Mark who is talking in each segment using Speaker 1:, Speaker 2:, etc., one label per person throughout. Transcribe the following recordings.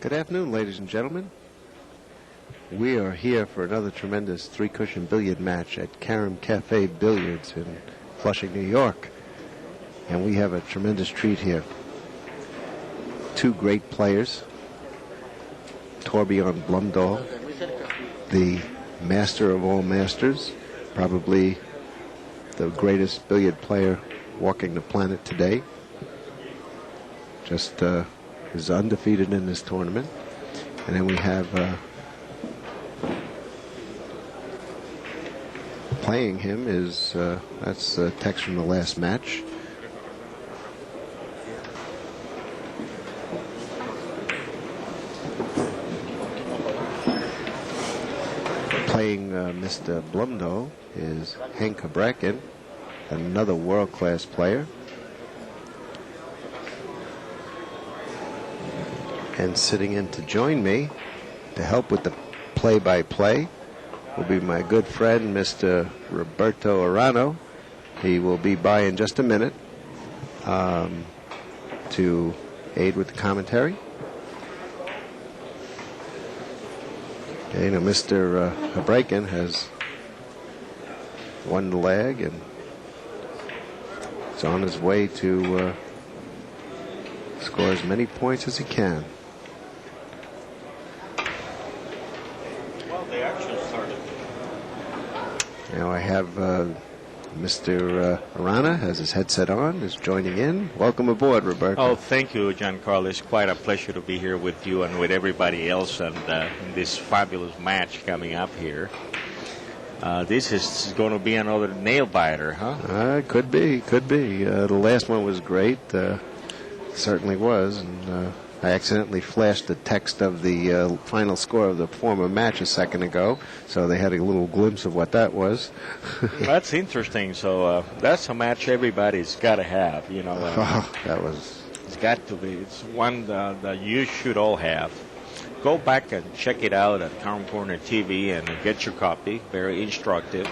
Speaker 1: Good afternoon, ladies and gentlemen. We are here for another tremendous three-cushion billiard match at Karam Cafe Billiards in Flushing, New York. And we have a tremendous treat here. Two great players. Torbjorn Blomdahl, the master of all masters, probably the greatest billiard player walking the planet today. Just is undefeated in this tournament. And then we have playing him is that's a text from the last match. Playing Mr. Blomdahl is Habraken, another world-class player. And sitting in to join me to help with the play-by-play will be my good friend, Mr. Roberto Arano. He will be by in just a minute to aid with the commentary. You know, Mr. Habraken has won the leg and is on his way to score as many points as he can. Now I have Mr. Arana has his headset on, is joining in. Welcome aboard, Roberto.
Speaker 2: Oh, thank you, Giancarlo. It's quite a pleasure to be here with you and with everybody else and in this fabulous match coming up here. This is going to be another nail-biter, huh?
Speaker 1: Could be. The last one was great. Certainly was. And I accidentally flashed the text of the final score of the former match a second ago, so they had a little glimpse of what that was.
Speaker 2: That's interesting. So that's a match everybody's got to have, you know.
Speaker 1: That was...
Speaker 2: It's got to be. It's one that you should all have. Go back and check it out at Calm Corner TV and get your copy. Very instructive.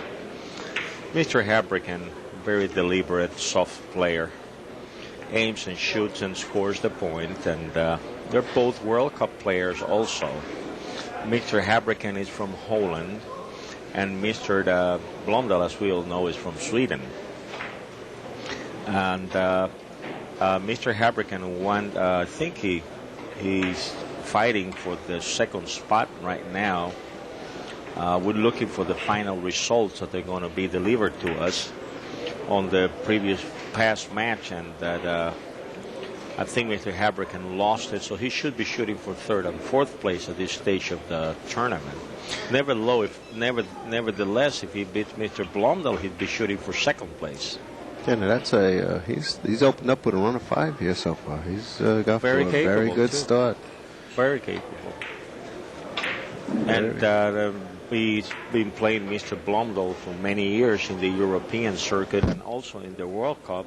Speaker 2: Mr. Habraken, very deliberate, soft player. Aims and shoots and scores the point, and they're both World Cup players also. Mr. Habraken is from Holland, and Mr. Blomdahl, as we all know, is from Sweden. And Mr. Habraken won, I think he's fighting for the second spot right now. We're looking for the final results that they're going to be delivered to us on the past match, and that I think Mr. Habraken lost it, so he should be shooting for third and fourth place at this stage of the tournament. Nevertheless, if he beats Mr. Blomdahl, he'd be shooting for second place.
Speaker 1: Yeah, no, that's he's opened up with a run of 5 here so far. He's got a very good start.
Speaker 2: Very capable. And he's been playing Mr. Blomdahl for many years in the European circuit and also in the World Cup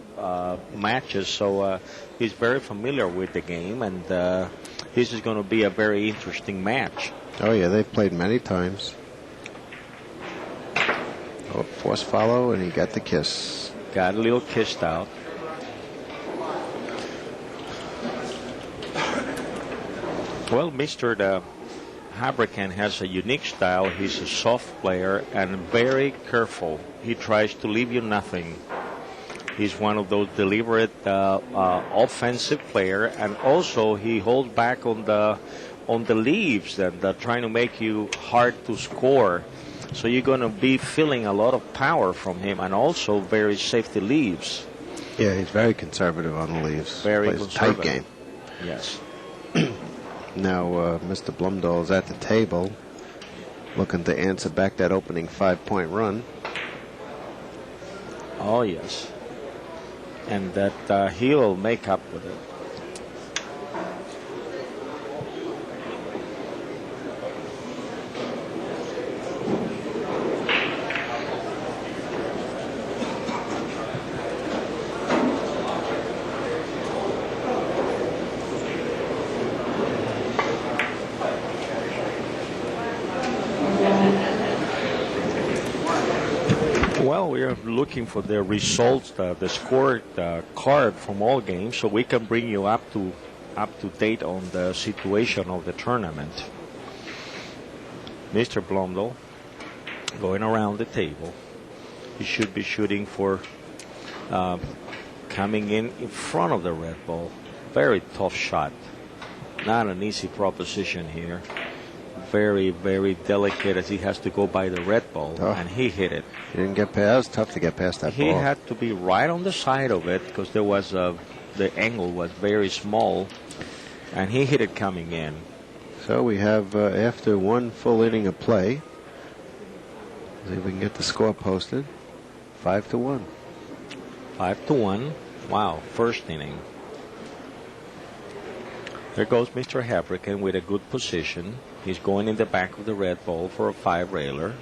Speaker 2: matches, so he's very familiar with the game, and this is going to be a very interesting match.
Speaker 1: Oh, yeah, they've played many times. Oh, force follow, and he got the kiss.
Speaker 2: Got a little kissed out. Well, Mr. Habraken has a unique style. He's a soft player and very careful. He tries to leave you nothing. He's one of those deliberate offensive player, and also he holds back on the leaves and trying to make you hard to score. So you're going to be feeling a lot of power from him, and also very safety leaves.
Speaker 1: Yeah, he's very conservative on the leaves.
Speaker 2: Very
Speaker 1: plays a tight game.
Speaker 2: Yes.
Speaker 1: Now, Mr. Blomdahl is at the table looking to answer back that opening 5-point run.
Speaker 2: Oh, yes. And that he will make up with it. Well, we are looking for the results, the score card from all games, so we can bring you up to up to date on the situation of the tournament. Mr. Blomdahl going around the table. He should be shooting for coming in front of the red ball. Very tough shot. Not an easy proposition here. Very, very delicate as he has to go by the red ball, and he hit it.
Speaker 1: He didn't get past. Tough to get past that ball.
Speaker 2: He had to be right on the side of it because there was the angle was very small, and he hit it coming in.
Speaker 1: So we have after one full inning of play. See if we can get the score posted. 5-1.
Speaker 2: 5-1. Wow, first inning. There goes Mr. Habraken with a good position. He's going in the back of the red ball for a 5-railer.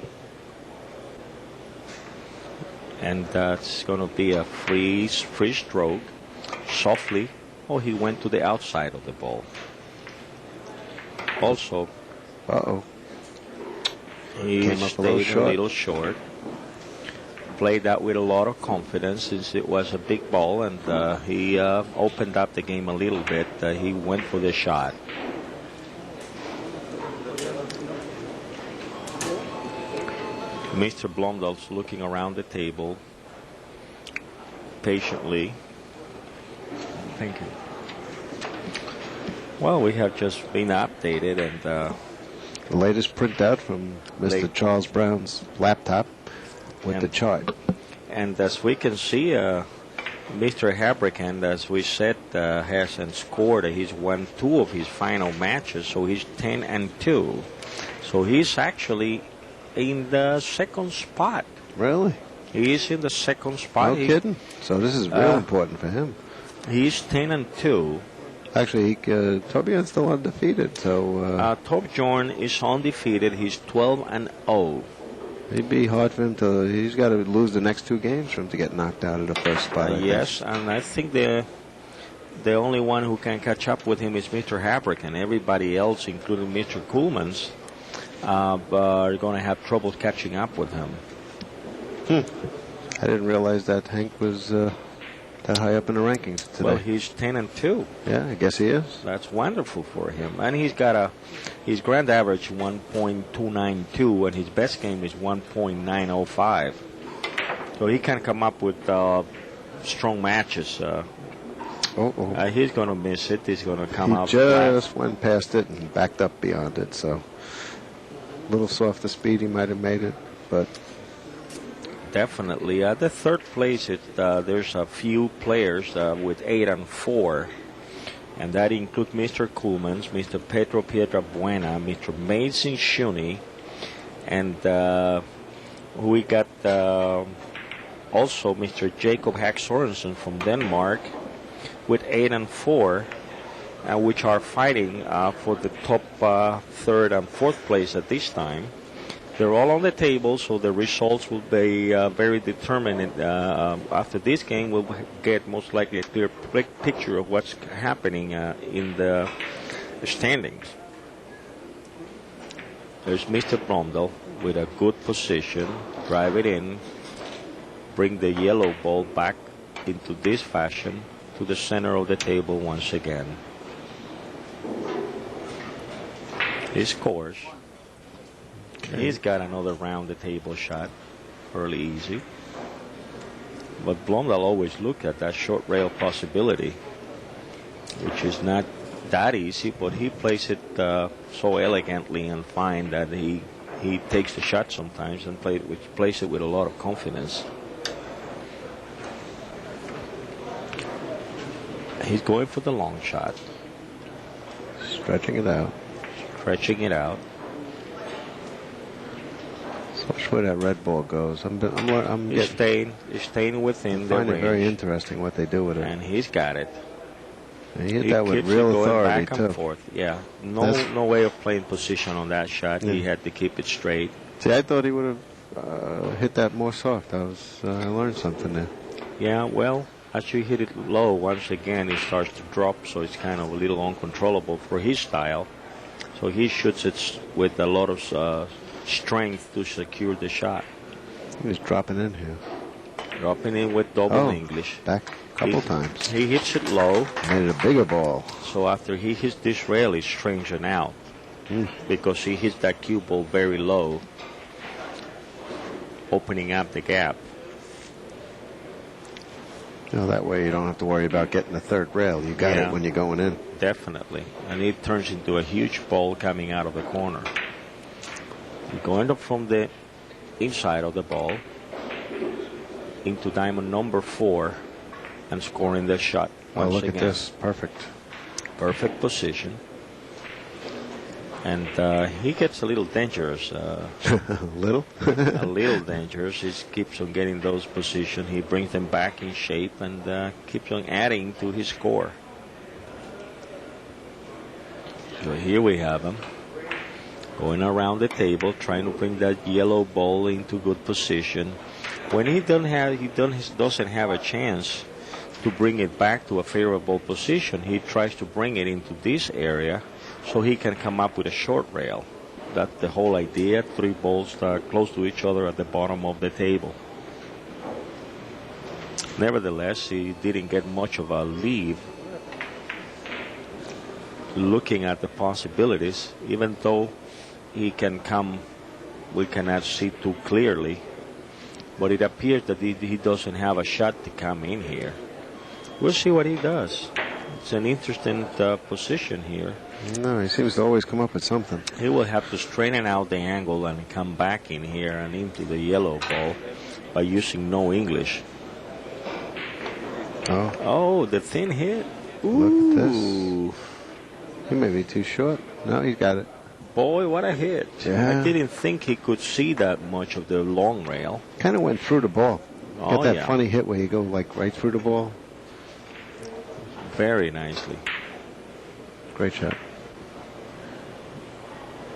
Speaker 2: And that's going to be a free stroke. Softly. Oh, he went to the outside of the ball. Also, he
Speaker 1: came up
Speaker 2: stayed a little short. Played that with a lot of confidence since it was a big ball, and he opened up the game a little bit. He went for the shot. Mr. Blomdahl's looking around the table patiently. Thank you. Well, we have just been updated, and
Speaker 1: the latest printout from Mr. Charles Brown's laptop with the chart.
Speaker 2: And as we can see, Mr. Habraken, as we said, hasn't scored. He's won 2 of his final matches, so he's 10-2. So he's actually in the second spot.
Speaker 1: Really?
Speaker 2: He's in the second spot.
Speaker 1: No kidding. So this is real important for him.
Speaker 2: He's 10-2.
Speaker 1: Actually, Torbjorn's still undefeated. So
Speaker 2: Torbjorn is undefeated. He's 12-0.
Speaker 1: It'd be hard for him to. He's got to lose the next 2 games for him to get knocked out of the first spot.
Speaker 2: Yes, and I think the only one who can catch up with him is Mr. Habraken. Everybody else, including Mr. Kuhlmans, are going to have trouble catching up with him.
Speaker 1: I didn't realize that Hank was that high up in the rankings today.
Speaker 2: Well, he's 10-2.
Speaker 1: Yeah, I guess he is.
Speaker 2: That's wonderful for him. And he's got his grand average 1.292, and his best game is 1.905. So he can come up with strong matches. He's going to miss it. He's going to come out.
Speaker 1: He just went past it and backed up beyond it. So a little softer speed, he might have made it, but.
Speaker 2: Definitely. The third place, there's a few players with 8-4, and that includes Mr. Kuhlmans, Mr. Pedro Piedrabuena, Mr. Mason Shuni, and we got also Mr. Jacob Hack Sorensen from Denmark with 8-4, which are fighting for the top third and fourth place at this time. They're all on the table, so the results will be very determined. After this game, we'll get most likely a clear picture of what's happening in the standings. There's Mr. Blomdahl with a good position. Drive it in. Bring the yellow ball back into this fashion to the center of the table once again. He scores. Okay. He's got another round the table shot. Fairly easy. But Blomdahl always looked at that short rail possibility, which is not that easy, but he plays it so elegantly and fine that he takes the shot sometimes and plays it with a lot of confidence. He's going for the long shot.
Speaker 1: Stretching it out.
Speaker 2: Stretching it out.
Speaker 1: So much where that red ball goes. I'm
Speaker 2: staying within the range.
Speaker 1: I find it very interesting what they do with it.
Speaker 2: And he's got it.
Speaker 1: And he hit that with real authority,
Speaker 2: back and forth. Yeah. No way of playing position on that shot. Yeah. He had to keep it straight.
Speaker 1: See, I thought he would have hit that more soft. I learned something there.
Speaker 2: Yeah, well, as you hit it low, once again, it starts to drop, so it's kind of a little uncontrollable for his style. So he shoots it with a lot of strength to secure the shot.
Speaker 1: He was dropping in here.
Speaker 2: Dropping in with double English.
Speaker 1: Back couple times.
Speaker 2: He hits it low.
Speaker 1: Made it a bigger ball.
Speaker 2: So after he hits this rail, it's strangering out because he hits that cue ball very low, opening up the gap.
Speaker 1: That way you don't have to worry about getting the third rail. You got it when you're going in.
Speaker 2: Definitely. And it turns into a huge ball coming out of the corner. You're going up from the inside of the ball into diamond number 4 and scoring the shot.
Speaker 1: Oh, look at this. Perfect.
Speaker 2: Perfect position. And he gets a little dangerous.
Speaker 1: Little?
Speaker 2: A little dangerous. He keeps on getting those positions. He brings them back in shape and keeps on adding to his score. So here we have him going around the table, trying to bring that yellow ball into good position. When he doesn't have a chance to bring it back to a favorable position, he tries to bring it into this area so he can come up with a short rail. That's the whole idea. 3 balls close to each other at the bottom of the table. Nevertheless, he didn't get much of a lead looking at the possibilities, even though we cannot see too clearly. But it appears that he doesn't have a shot to come in here. We'll see what he does. It's an interesting position here.
Speaker 1: No, he seems to always come up with something.
Speaker 2: He will have to straighten out the angle and come back in here and into the yellow ball by using no English. Oh, the thin hit. Ooh.
Speaker 1: Look at this. He may be too short. No, he's got it.
Speaker 2: Boy, what a hit.
Speaker 1: Yeah.
Speaker 2: I didn't think he could see that much of the long rail.
Speaker 1: Kind of went through the ball.
Speaker 2: Oh,
Speaker 1: Got that funny hit where you go like right through the ball.
Speaker 2: Very nicely.
Speaker 1: Great shot.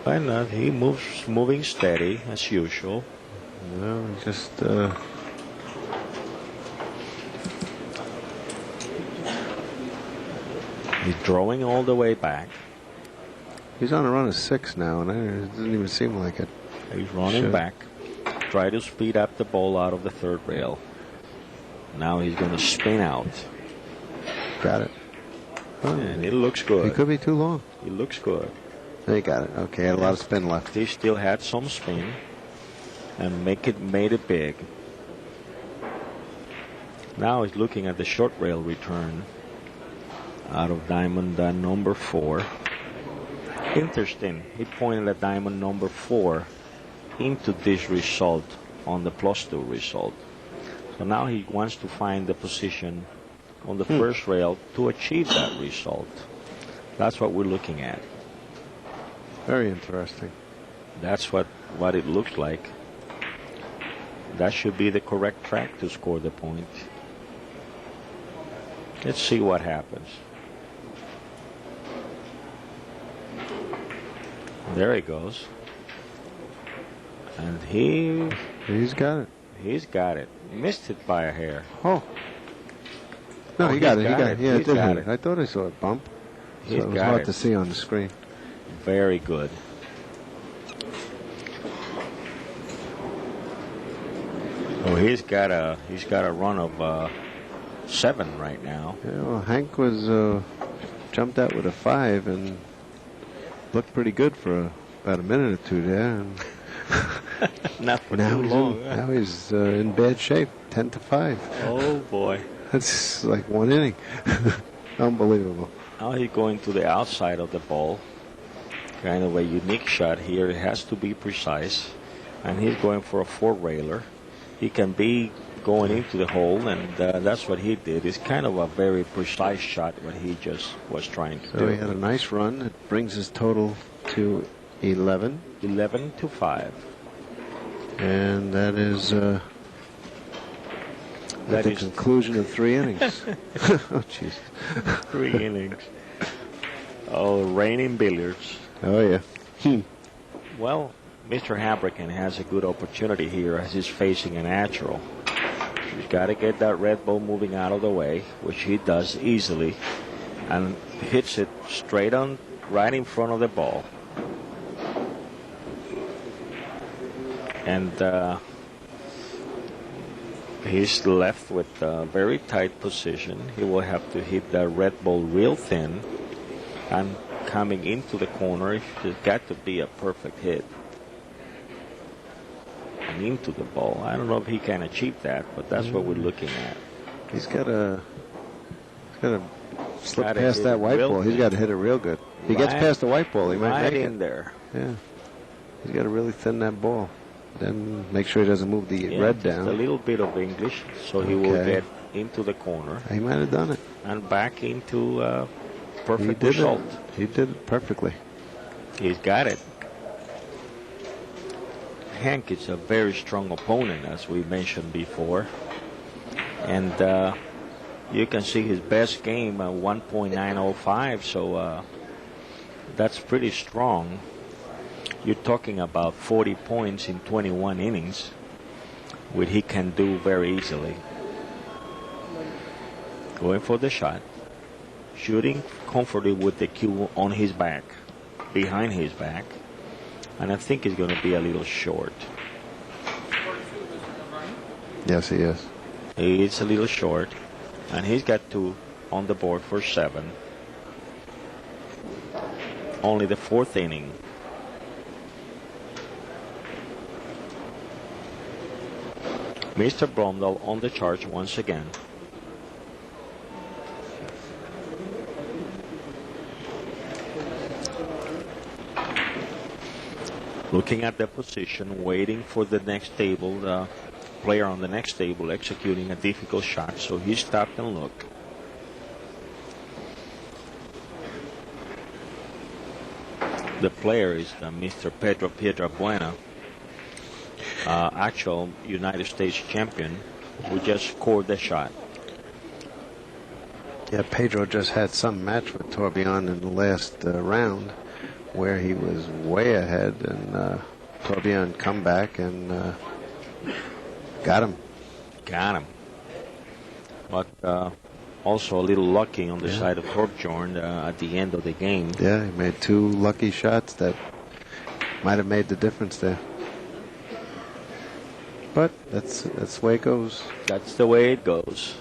Speaker 2: Why not? He moving steady as usual.
Speaker 1: No, he just
Speaker 2: he's drawing all the way back.
Speaker 1: He's on a run of 6 now, and it doesn't even seem like it.
Speaker 2: He's running back. Try to speed up the ball out of the third rail. Now he's going to spin out.
Speaker 1: Got it. Oh,
Speaker 2: and it looks good.
Speaker 1: He could be too long.
Speaker 2: He looks good.
Speaker 1: He got it. Okay, had a lot of spin left.
Speaker 2: He still had some spin and made it big. Now he's looking at the short rail return out of diamond number 4. Interesting. He pointed at diamond number 4 into this result on the +2 result. So now he wants to find the position on the first rail to achieve that result. That's what we're looking at.
Speaker 1: Very interesting.
Speaker 2: That's what it looks like. That should be the correct track to score the point. Let's see what happens. There he goes. And
Speaker 1: he's got it.
Speaker 2: He's got it. Missed it by a hair.
Speaker 1: Oh. No, he got it. Yeah, it did hit
Speaker 2: it.
Speaker 1: I thought I saw a bump. So
Speaker 2: He's
Speaker 1: it was
Speaker 2: got
Speaker 1: hard
Speaker 2: it.
Speaker 1: to see on the screen.
Speaker 2: Very good. Oh, he's got a run of 7 right now.
Speaker 1: Yeah, well, Hank was jumped out with a 5 and looked pretty good for about a minute or 2 there. And
Speaker 2: Not for
Speaker 1: now
Speaker 2: too long.
Speaker 1: now he's in bad shape, 10-5.
Speaker 2: Oh boy.
Speaker 1: That's like 1 inning. Unbelievable.
Speaker 2: Now he's going to the outside of the ball. Kind of a unique shot here. It has to be precise. And he's going for a 4-railer. He can be going into the hole, and that's what he did. It's kind of a very precise shot what he just was trying to do.
Speaker 1: So he had a nice run. It brings his total to 11.
Speaker 2: 11-5.
Speaker 1: And that is at the conclusion of 3 innings. Oh, jeez.
Speaker 2: 3 innings. Oh, raining billiards.
Speaker 1: Oh, yeah.
Speaker 2: Well, Mr. Habraken has a good opportunity here as he's facing a natural. He's got to get that red ball moving out of the way, which he does easily, and hits it straight on, right in front of the ball. And He's left with a very tight position. He will have to hit the red ball real thin, and coming into the corner, it's got to be a perfect hit. And into the ball. I don't know if he can achieve that, but that's what we're looking at.
Speaker 1: He's got to slip past that white ball. He's got to hit it real good. If he gets past the white ball, he might make it.
Speaker 2: In there.
Speaker 1: Yeah. He's got to really thin that ball. Then make sure he doesn't move the red down.
Speaker 2: A little bit of English, so he will get into the corner.
Speaker 1: He might have done it.
Speaker 2: And back into perfect result.
Speaker 1: He did it perfectly.
Speaker 2: He's got it. Hank is a very strong opponent, as we mentioned before. And you can see his best game, 1.905, so that's pretty strong. You're talking about 40 points in 21 innings, which he can do very easily. Going for the shot. Shooting comfortably with the cue on his back, behind his back. And I think he's going to be a little short.
Speaker 1: Yes, he is.
Speaker 2: He's a little short. And he's got 2 on the board for 7. Only the 4th inning. Mr. Blomdahl on the charge once again. Looking at the position, waiting for the next table, the player on the next table executing a difficult shot, so he stopped and looked. The player is Mr. Pedro Piedrabuena, actual United States champion, who just scored the shot.
Speaker 1: Yeah, Pedro just had some match with Torbjorn in the last round where he was way ahead, and Torbjorn come back and got him. But
Speaker 2: also a little lucky on the side of Torbjorn at the end of the game.
Speaker 1: Yeah, he made 2 lucky shots that might have made the difference there. But that's the way it goes.
Speaker 2: That's the way it goes.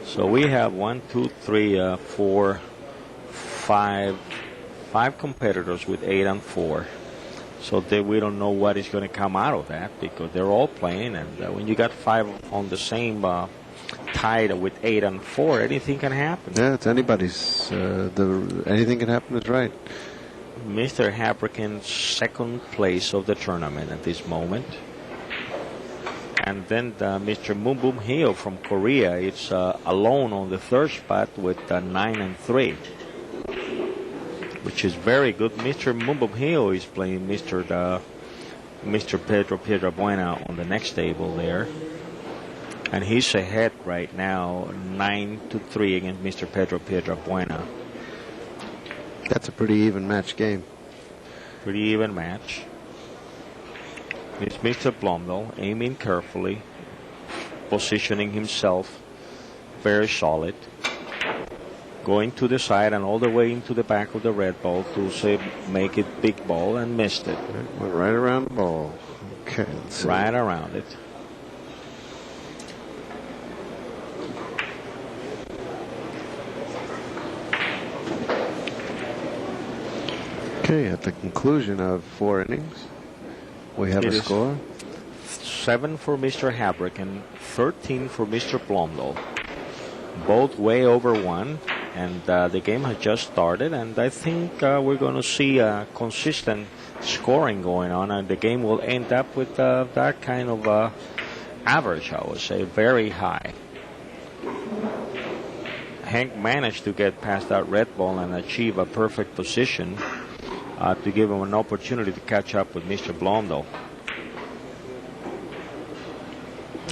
Speaker 2: So we have 1, 2, 3, 4, 5 competitors with 8 and 4. So we don't know what is going to come out of that, because they're all playing, and when you got 5 on the same tied with 8 and 4, anything can happen.
Speaker 1: Yeah, it's anybody's. Anything can happen is right.
Speaker 2: Mr. Habraken's 2nd place of the tournament at this moment. And then Mr. Moon Boom Heo from Korea is alone on the 3rd spot with 9 and 3, which is very good. Mr. Moon Boom Heo is playing Mr. Pedro Piedrabuena on the next table there, and he's ahead right now 9-3 against Mr. Pedro Piedrabuena.
Speaker 1: That's a pretty even match game.
Speaker 2: Pretty even match. It's Mr. Blomdahl aiming carefully, positioning himself very solid, going to the side and all the way into the back of the red ball to say make it big ball, and missed it.
Speaker 1: Went right around the ball. Okay,
Speaker 2: right around it.
Speaker 1: Okay, at the conclusion of 4 innings, we have a score.
Speaker 2: 7 for Mr. Habraken, 13 for Mr. Blomdahl. Both way over 1, and the game has just started, and I think we're going to see a consistent scoring going on, and the game will end up with that kind of average, I would say, very high. Hank managed to get past that red ball and achieve a perfect position to give him an opportunity to catch up with Mr. Blomdahl.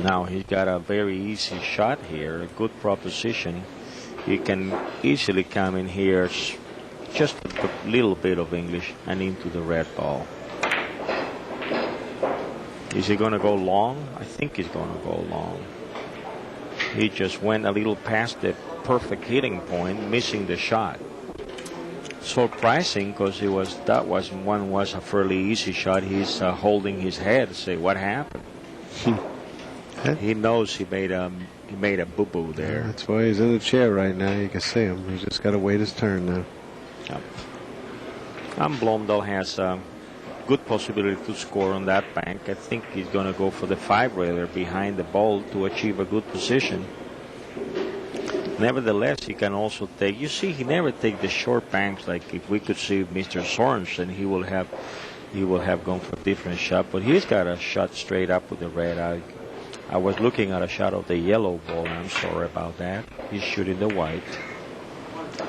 Speaker 2: Now he's got a very easy shot here, a good proposition. He can easily come in here, just a little bit of English, and into the red ball. Is he going to go long? I think he's going to go long. He just went a little past the perfect hitting point, missing the shot. Surprising, because that was a fairly easy shot. He's holding his head, say, what happened? He knows he made a boo-boo there.
Speaker 1: That's why he's in the chair right now. You can see him. He's just got to wait his turn now.
Speaker 2: Yep. And Blomdahl has a good possibility to score on that bank. I think he's going to go for the 5-railer behind the ball to achieve a good position. Nevertheless, he can also take. You see, he never take the short banks. Like if we could see Mr. Sorensen, he will have gone for a different shot. But he's got a shot straight up with the red. I was looking at a shot of the yellow ball. I'm sorry about that. He's shooting the white.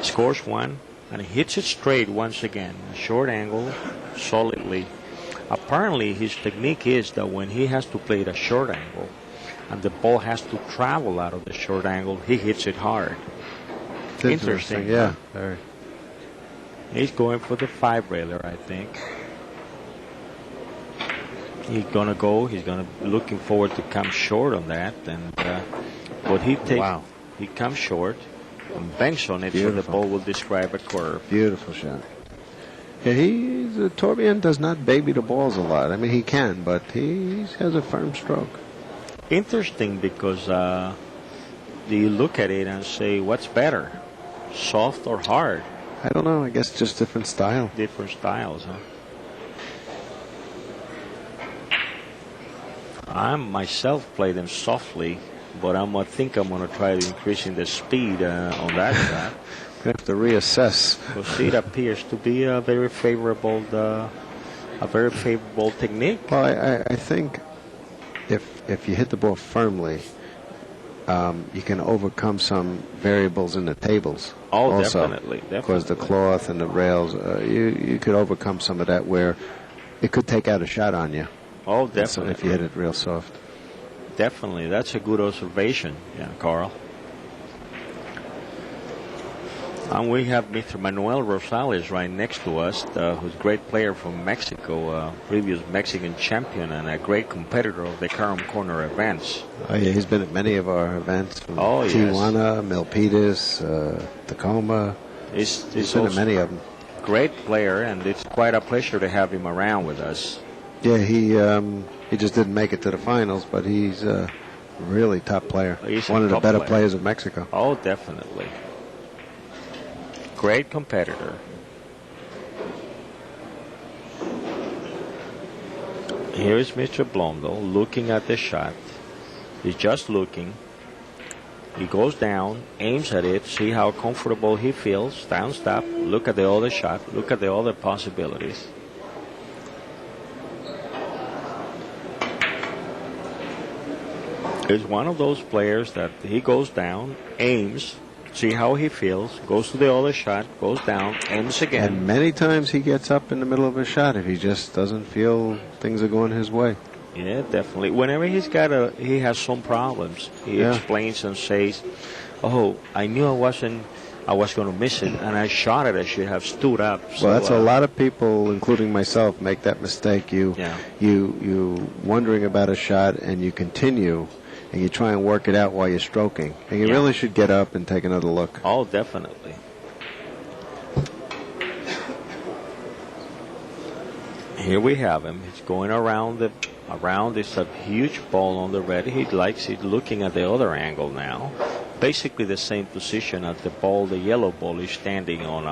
Speaker 2: Scores 1 and hits it straight once again. A short angle, solidly. Apparently, his technique is that when he has to play it a short angle, and the ball has to travel out of the short angle, he hits it hard. Interesting.
Speaker 1: Yeah, very.
Speaker 2: He's going for the 5-railer, I think. He's gonna looking forward to come short on that, and but he takes.
Speaker 1: Wow.
Speaker 2: He comes short and banks on it,
Speaker 1: Beautiful.
Speaker 2: so the ball will describe a curve.
Speaker 1: Beautiful shot. Yeah, Torbjorn does not baby the balls a lot. I mean, he can, but he has a firm stroke.
Speaker 2: Interesting because you look at it and say, what's better, soft or hard?
Speaker 1: I don't know. I guess just different style.
Speaker 2: Different styles, huh? I myself play them softly, but I think I'm going to try increasing the speed on that shot.
Speaker 1: You have to reassess.
Speaker 2: Because it appears to be a very favorable technique.
Speaker 1: Well, I think if you hit the ball firmly, you can overcome some variables in the tables.
Speaker 2: Oh,
Speaker 1: also,
Speaker 2: definitely.
Speaker 1: Because the cloth and the rails, you could overcome some of that where it could take out a shot on you.
Speaker 2: Oh, definitely.
Speaker 1: If you hit it real soft.
Speaker 2: Definitely. That's a good observation, Carl. And we have Mr. Manuel Rosales right next to us, who's a great player from Mexico, previous Mexican champion and a great competitor of the Carom Corner events.
Speaker 1: Oh, yeah, he's been at many of our events. From
Speaker 2: yes.
Speaker 1: Tijuana, Milpitas, Tacoma.
Speaker 2: He's
Speaker 1: been at many of them.
Speaker 2: Great player, and it's quite a pleasure to have him around with us.
Speaker 1: Yeah, he just didn't make it to the finals, but he's a really top player.
Speaker 2: He's
Speaker 1: one of the better
Speaker 2: player.
Speaker 1: players of Mexico.
Speaker 2: Oh, definitely. Great competitor. Here is Mr. Blomdahl looking at the shot. He's just looking. He goes down, aims at it, see how comfortable he feels, down stop, look at the other shot, look at the other possibilities. He's one of those players that he goes down, aims, see how he feels, goes to the other shot, goes down, aims again.
Speaker 1: And many times he gets up in the middle of a shot if he just doesn't feel things are going his way.
Speaker 2: Yeah, definitely. Whenever he has some problems, he explains and says, "Oh, I knew I was going to miss it, and I shot it. I should have stood up." So,
Speaker 1: well, that's a lot of people, including myself, make that mistake. You wondering about a shot, and you continue, and you try and work it out while you're stroking. And you really should get up and take another look.
Speaker 2: Oh, definitely. Here we have him. He's going around. It's a huge ball on the red. He's looking at the other angle now. Basically the same position as the yellow ball is standing on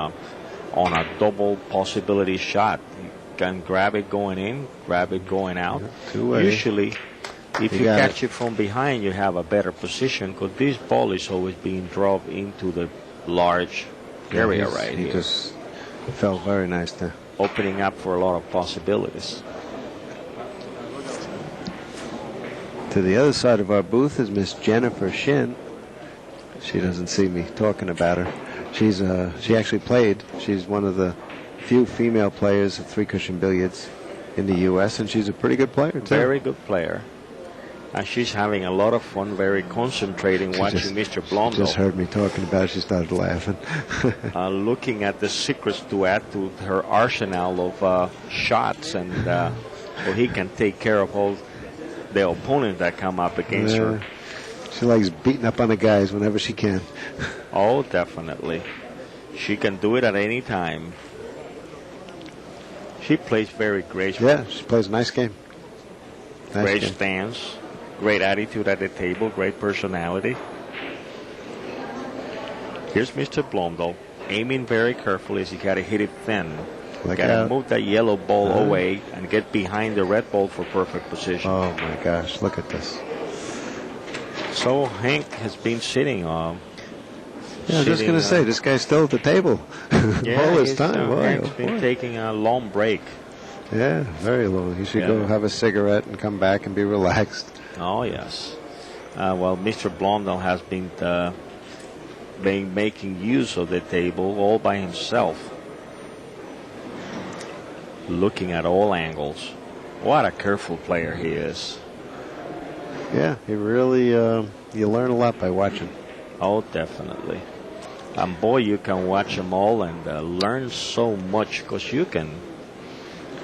Speaker 2: a double possibility shot. You can grab it going in, grab it going out. Usually, if you catch it from behind, you have a better position because this ball is always being dropped into the large area right here.
Speaker 1: He just felt very nice there.
Speaker 2: Opening up for a lot of possibilities.
Speaker 1: To the other side of our booth is Miss Jennifer Shin. She doesn't see me talking about her. She actually played. She's one of the few female players of three-cushion billiards in the U.S., and she's a pretty good player, too.
Speaker 2: Very good player. And she's having a lot of fun, very concentrating, watching Mr. Blomdahl.
Speaker 1: She just heard me talking about it. She started laughing.
Speaker 2: Looking at the secrets to add to her arsenal of shots, and so he can take care of all the opponents that come up against her.
Speaker 1: She likes beating up on the guys whenever she can.
Speaker 2: Oh, definitely. She can do it at any time. She plays very graceful.
Speaker 1: Yeah, she plays a nice game.
Speaker 2: Great stance. Great attitude at the table, great personality. Here's Mr. Blomdahl, aiming very carefully as he got to hit it thin. Got to move that yellow ball away and get behind the red ball for perfect position.
Speaker 1: Oh my gosh, look at this.
Speaker 2: So Hank has been sitting on.
Speaker 1: Yeah, I was just going to say, this guy's still at the table all this time.
Speaker 2: Hank's been taking a long break.
Speaker 1: Yeah, very long. He should go have a cigarette and come back and be relaxed.
Speaker 2: Oh, yes. Well, Mr. Blomdahl has been making use of the table all by himself, looking at all angles. What a careful player he is.
Speaker 1: Yeah, he really, you learn a lot by watching.
Speaker 2: Oh, definitely. And boy, you can watch them all and learn so much because you can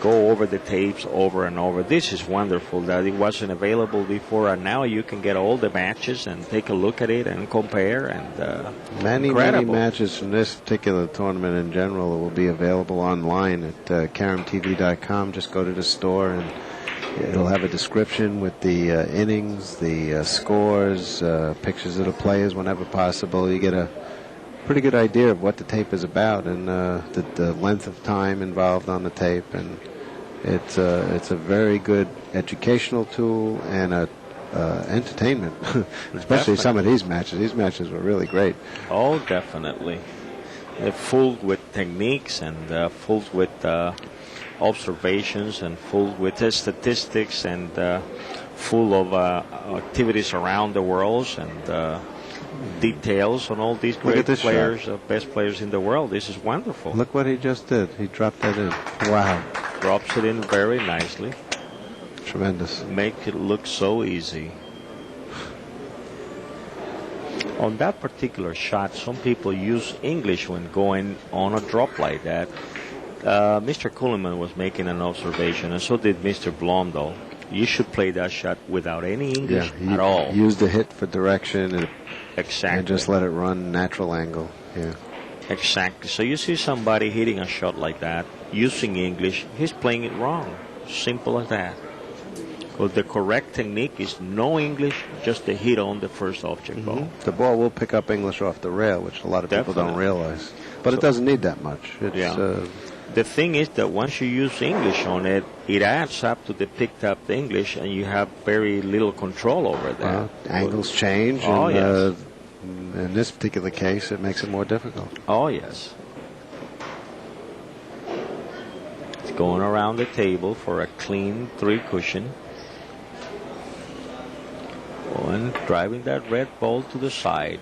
Speaker 2: go over the tapes over and over. This is wonderful that it wasn't available before, and now you can get all the matches and take a look at it and compare. And
Speaker 1: many matches from this particular tournament in general will be available online at caromtv.com. Just go to the store and it'll have a description with the innings, the scores, pictures of the players whenever possible. You get a pretty good idea of what the tape is about and the length of time involved on the tape, and it's a very good educational tool and a entertainment, especially some of these matches. These matches were really great.
Speaker 2: Oh, definitely. They're full with techniques and full with observations and full with statistics and full of activities around the world and details on all these great players, best players in the world. This is wonderful.
Speaker 1: Look what he just did. He dropped that in. Wow.
Speaker 2: Drops it in very nicely.
Speaker 1: Tremendous.
Speaker 2: Make it look so easy. On that particular shot, some people use English when going on a drop like that. Mr. Kuhlman was making an observation, and so did Mr. Blomdahl. You should play that shot without any English at all.
Speaker 1: Use the hit for direction and
Speaker 2: exactly.
Speaker 1: And just let it run natural angle. Yeah.
Speaker 2: Exactly. So you see somebody hitting a shot like that, using English, he's playing it wrong. Simple as that. Well, the correct technique is no English, just the hit on the first object ball.
Speaker 1: The ball will pick up English off the rail, which a lot of people don't realize. But it doesn't need that much.
Speaker 2: The thing is that once you use English on it, it adds up to the picked up English, and you have very little control over that.
Speaker 1: Angles change.
Speaker 2: Oh, yes.
Speaker 1: In this particular case, it makes it more difficult.
Speaker 2: Oh, yes. It's going around the table for a clean 3 cushion. And driving that red ball to the side.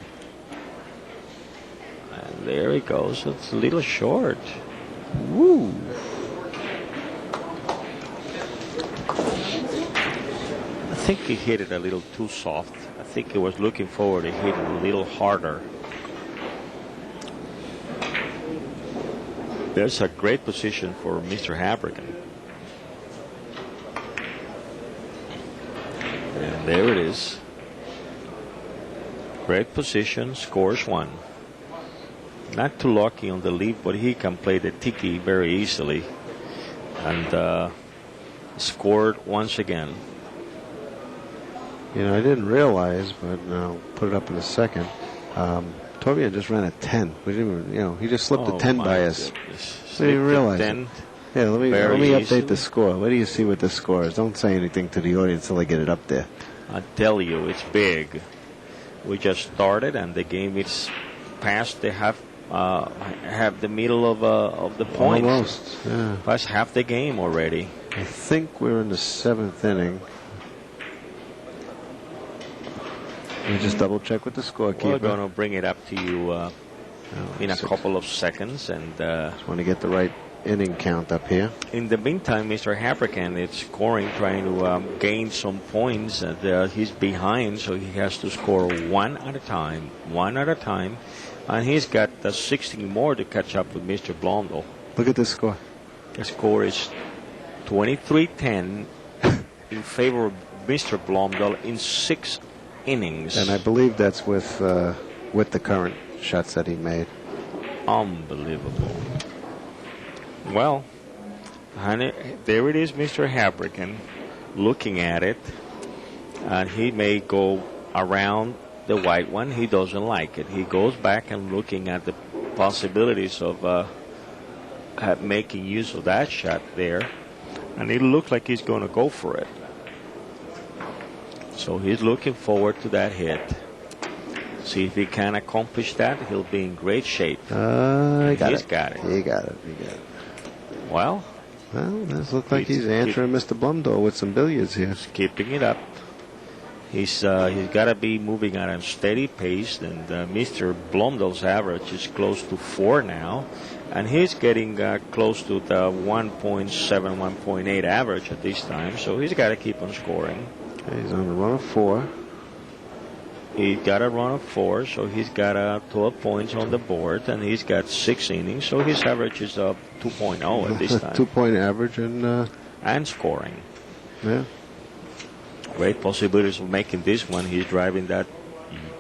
Speaker 2: And there he goes. It's a little short. Woo! I think he hit it a little too soft. I think he was looking forward to hit it a little harder. There's a great position for Mr. Habraken. And there it is. Great position, scores 1. Not too lucky on the lead, but he can play the tiki very easily. And scored once again.
Speaker 1: You know, I didn't realize, but I'll put it up in a second. Torbjorn just ran a 10. We didn't even, he just slipped a 10 by us. We didn't realize it. Yeah, let me update the score. What do you see with the scores? Don't say anything to the audience until I get it up there.
Speaker 2: I tell you, it's big. We just started, and the game is past the half the middle of the point.
Speaker 1: Almost, yeah.
Speaker 2: Past half the game already.
Speaker 1: I think we're in the 7th inning. Let me just double check with the scorekeeper.
Speaker 2: We're going to bring it up to you in a couple of seconds, and
Speaker 1: just want to get the right inning count up here.
Speaker 2: In the meantime, Mr. Habraken is scoring, trying to gain some points. He's behind, so he has to score one at a time, and he's got 16 more to catch up with Mr. Blomdahl.
Speaker 1: Look at this score.
Speaker 2: The score is 23-10 in favor of Mr. Blomdahl in 6 innings.
Speaker 1: And I believe that's with the current shots that he made.
Speaker 2: Unbelievable. Well, honey, there it is, Mr. Habraken, looking at it. and he may go around the white one. He doesn't like it. He goes back and looking at the possibilities of making use of that shot there, and it looks like he's going to go for it. So he's looking forward to that hit. See if he can accomplish that. He'll be in great shape.
Speaker 1: He got it.
Speaker 2: He got it. Well,
Speaker 1: this looks like he's answering Mr. Blomdahl with some billiards here.
Speaker 2: He's keeping it up. He's got to be moving at a steady pace, and Mr. Blomdahl's average is close to 4 now, and he's getting close to the 1.7, 1.8 average at this time, so he's got to keep on scoring.
Speaker 1: He's on a run of 4.
Speaker 2: He's got a run of 4, so he's got 12 points on the board, and he's got 6 innings, so his average is 2.0 at this time.
Speaker 1: 2-point average
Speaker 2: and scoring.
Speaker 1: Yeah.
Speaker 2: Great possibilities of making this one. He's driving that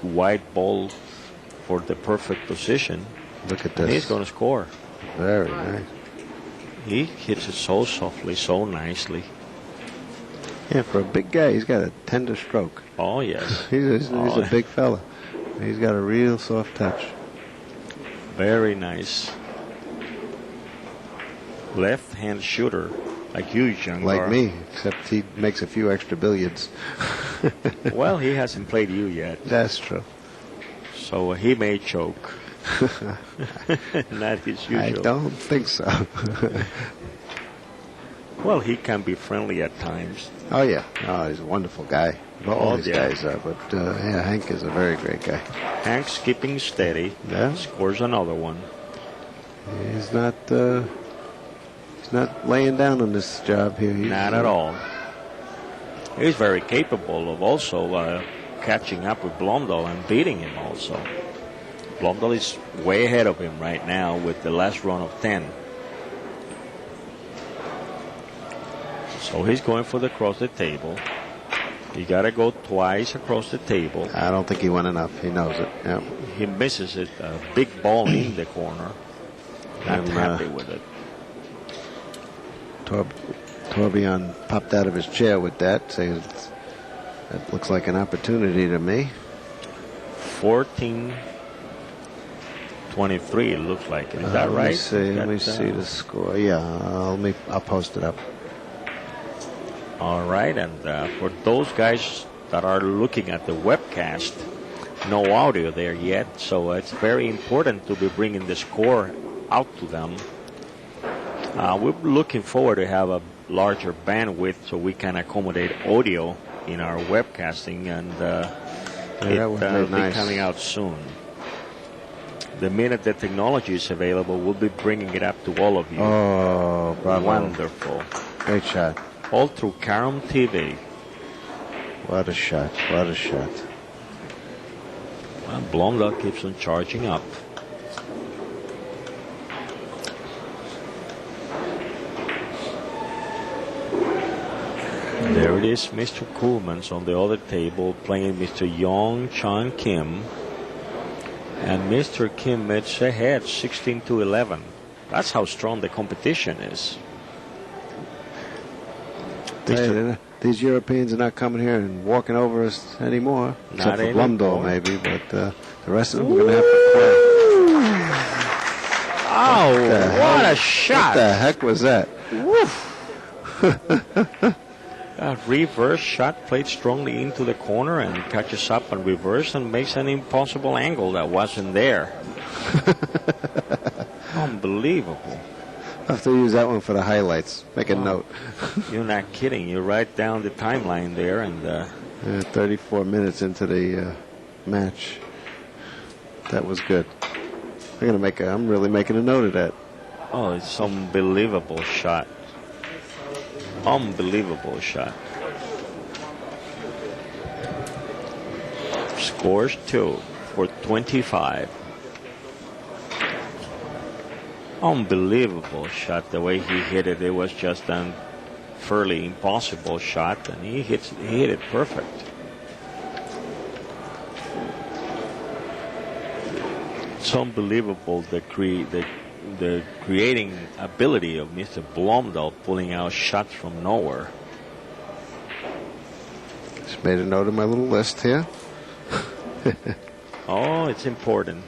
Speaker 2: white ball for the perfect position.
Speaker 1: Look at this.
Speaker 2: And he's going to score.
Speaker 1: Very nice.
Speaker 2: He hits it so softly, so nicely.
Speaker 1: Yeah, for a big guy, he's got a tender stroke.
Speaker 2: Oh, yes.
Speaker 1: He's a big fella. He's got a real soft touch.
Speaker 2: Very nice. Left-hand shooter, like you, young
Speaker 1: Like me, except he makes a few extra billiards.
Speaker 2: Well, he hasn't played you yet.
Speaker 1: That's true.
Speaker 2: So he may choke. Not his usual.
Speaker 1: I don't think so.
Speaker 2: Well, he can be friendly at times.
Speaker 1: Oh, yeah. Oh, he's a wonderful guy. All these guys are. But, yeah, Hank is a very great guy.
Speaker 2: Hank's keeping steady.
Speaker 1: Yeah.
Speaker 2: Scores another one.
Speaker 1: He's not laying down on this job here.
Speaker 2: Not at all. He's very capable of also catching up with Blomdahl and beating him also. Blomdahl is way ahead of him right now with the last run of 10. So he's going for the across the table. You got to go twice across the table.
Speaker 1: I don't think he went enough. He knows it. Yeah.
Speaker 2: He misses it. A big ball in the corner. Not happy with it.
Speaker 1: Torbjorn popped out of his chair with that, saying that looks like an opportunity to me.
Speaker 2: 14-23, it looks like. Is that right?
Speaker 1: Let me see the score. Yeah, I'll post it up.
Speaker 2: All right, and for those guys that are looking at the webcast, no audio there yet, so it's very important to be bringing the score out to them. We're looking forward to have a larger bandwidth so we can accommodate audio in our webcasting, and it will be coming out soon. The minute the technology is available, we'll be bringing it up to all of you.
Speaker 1: Oh, bravo.
Speaker 2: Wonderful.
Speaker 1: Great shot.
Speaker 2: All through Carom TV.
Speaker 1: What a shot. What a shot.
Speaker 2: Well, Blomdahl keeps on charging up. There it is, Mr. Kuhlman's on the other table playing Mr. Yong Chan Kim. And Mr. Kim is ahead 16-11. That's how strong the competition is.
Speaker 1: These Europeans are not coming here and walking over us anymore. Except for Blomdahl, maybe, but the rest of them are going to have to play.
Speaker 2: Oh, what a shot!
Speaker 1: What the heck was that?
Speaker 2: A reverse shot played strongly into the corner and catches up and reverse and makes an impossible angle that wasn't there. Unbelievable.
Speaker 1: I'll have to use that one for the highlights. Make a note.
Speaker 2: You're not kidding. You write down the timeline there, and
Speaker 1: 34 minutes into the match. That was good. I'm really making a note of that.
Speaker 2: Oh, it's unbelievable shot. Unbelievable shot. Scores 2 for 25. Unbelievable shot. The way he hit it, it was just a fairly impossible shot, and he hit it perfect. It's unbelievable the creating ability of Mr. Blomdahl pulling out shots from nowhere.
Speaker 1: Just made a note of my little list here.
Speaker 2: Oh, it's important.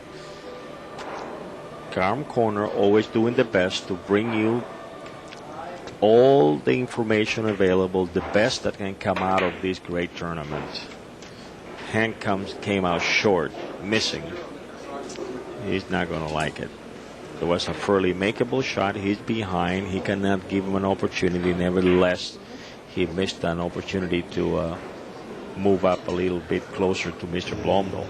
Speaker 2: Carm Corner always doing the best to bring you all the information available, the best that can come out of this great tournament. Hank came out short, missing. He's not going to like it. There was a fairly makeable shot. He's behind. He cannot give him an opportunity. Nevertheless, he missed an opportunity to move up a little bit closer to Mr. Blomdahl.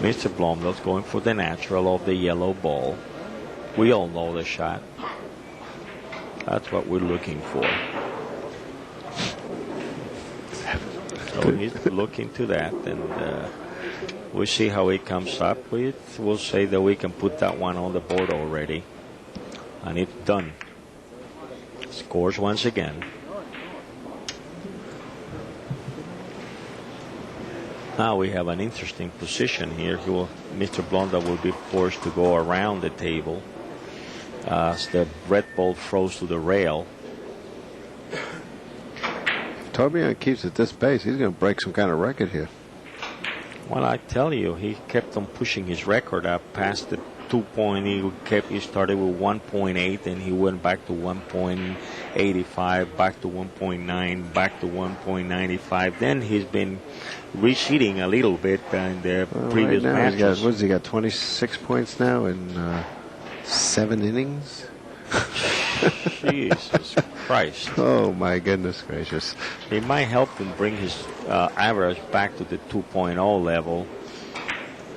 Speaker 2: Mr. Blomdahl's going for the natural of the yellow ball. We all know the shot. That's what we're looking for. So he's looking to that, and we'll see how it comes up. We'll say that we can put that one on the board already. And it's done. Scores once again. Now we have an interesting position here. Mr. Blomdahl will be forced to go around the table as the red ball throws to the rail.
Speaker 1: Torbjorn keeps at this pace. He's going to break some kind of record here.
Speaker 2: Well, I tell you, he kept on pushing his record up past the 2 point. He started with 1.8, and he went back to 1.85, back to 1.9, back to 1.95. Then he's been receding a little bit in the previous matches.
Speaker 1: What has he got? 26 points now in 7 innings.
Speaker 2: Jesus Christ.
Speaker 1: Oh, my goodness gracious.
Speaker 2: It might help him bring his average back to the 2.0 level.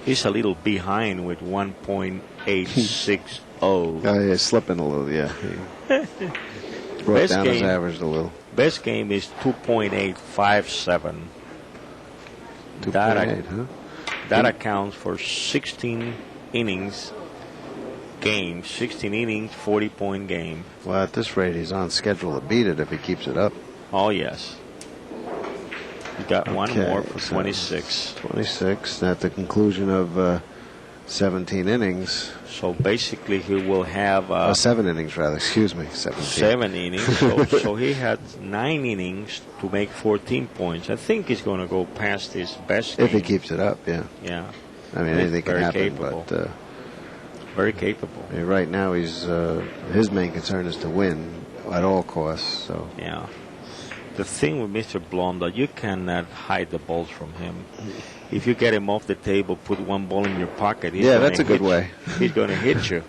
Speaker 2: He's a little behind with 1.860.
Speaker 1: Oh, yeah, slipping a little, yeah. He brought down his average a little.
Speaker 2: Best game is 2.857.
Speaker 1: 2.8, huh?
Speaker 2: That accounts for 16 innings game, 16 innings, 40-point game.
Speaker 1: Well, at this rate, he's on schedule to beat it if he keeps it up.
Speaker 2: Oh, yes. He got one more for 26.
Speaker 1: 26 at the conclusion of 17 innings.
Speaker 2: So basically, he will have
Speaker 1: 7 innings, rather. Excuse me, 17.
Speaker 2: 7 innings. So he had 9 innings to make 14 points. I think he's going to go past his best game.
Speaker 1: If he keeps it up, yeah.
Speaker 2: Yeah.
Speaker 1: I mean, anything can happen,
Speaker 2: capable.
Speaker 1: but
Speaker 2: very capable.
Speaker 1: Right now, his main concern is to win at all costs. So
Speaker 2: yeah. The thing with Mr. Blomdahl, you cannot hide the balls from him. If you get him off the table, put one ball in your pocket.
Speaker 1: That's a good way.
Speaker 2: He's going to hit you.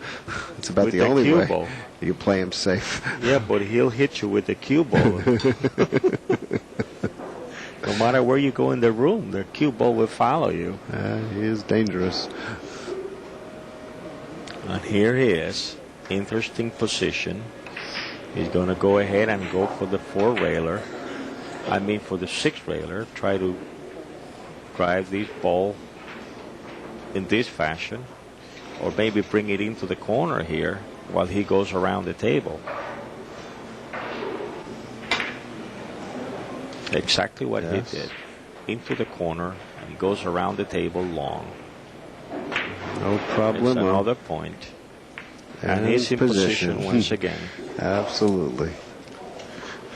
Speaker 1: It's about the only way ball. You play him safe.
Speaker 2: Yeah, but he'll hit you with the cue ball. No matter where you go in the room, the cue ball will follow you.
Speaker 1: He is dangerous.
Speaker 2: And here he is. Interesting position. He's going to go ahead and go for the for the 6-railer. Try to drive this ball in this fashion, or maybe bring it into the corner here while he goes around the table. Exactly what he did. Into the corner, and he goes around the table long.
Speaker 1: No problem.
Speaker 2: It's another point. And he's in position once again.
Speaker 1: Absolutely.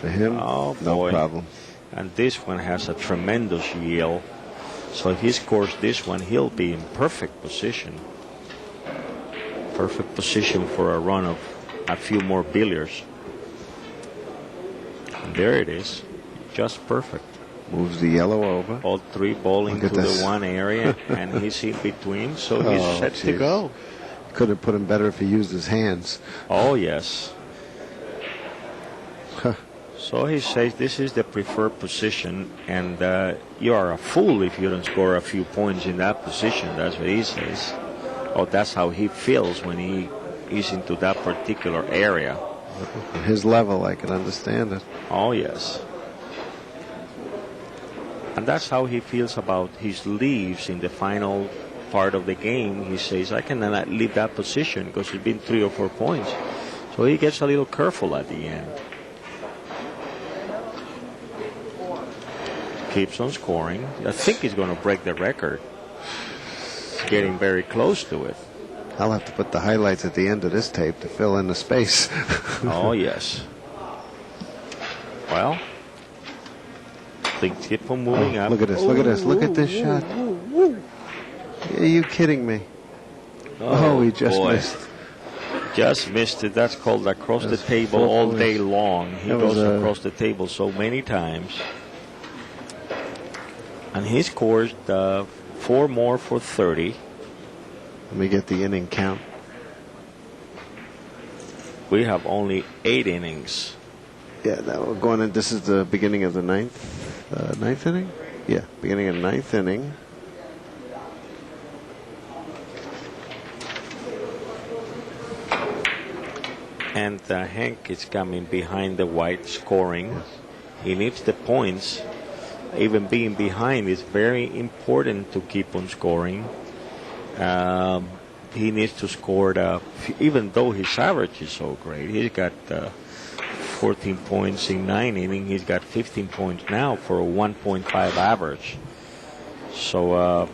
Speaker 1: For him, no problem.
Speaker 2: And this one has a tremendous yield. So if he scores this one, he'll be in perfect position. Perfect position for a run of a few more billiards. And there it is. Just perfect.
Speaker 1: Moves the yellow over.
Speaker 2: All 3 bowling to the one area, and he's in between, so he's set to go.
Speaker 1: Could have put him better if he used his hands.
Speaker 2: Oh, yes. So he says this is the preferred position, and you are a fool if you don't score a few points in that position. That's what he says. Oh, that's how he feels when he is into that particular area.
Speaker 1: At his level, I can understand it.
Speaker 2: Oh, yes. And that's how he feels about his leaves in the final part of the game. He says, I cannot leave that position because it's been 3 or 4 points. So he gets a little careful at the end. Keeps on scoring. I think he's going to break the record. Getting very close to it.
Speaker 1: I'll have to put the highlights at the end of this tape to fill in the space.
Speaker 2: Oh, yes. Well, things keep on moving up.
Speaker 1: Look at this. Look at this. Look at this shot. Are you kidding me? Oh, he just
Speaker 2: boy.
Speaker 1: missed.
Speaker 2: Just missed it. That's called across the
Speaker 1: That's
Speaker 2: table
Speaker 1: 4
Speaker 2: all
Speaker 1: points.
Speaker 2: day long. He
Speaker 1: That
Speaker 2: goes
Speaker 1: was,
Speaker 2: across the table so many times. And he scores 4 more for 30.
Speaker 1: Let me get the inning count.
Speaker 2: We have only 8 innings.
Speaker 1: Yeah, that we're going in. This is the beginning of the ninth inning. Yeah, beginning of the ninth inning.
Speaker 2: And Hank is coming behind the white scoring.
Speaker 1: Yes.
Speaker 2: He needs the points. Even being behind is very important to keep on scoring. He needs to score, even though his average is so great. He's got 14 points in 9 innings. He's got 15 points now for a 1.5 average. So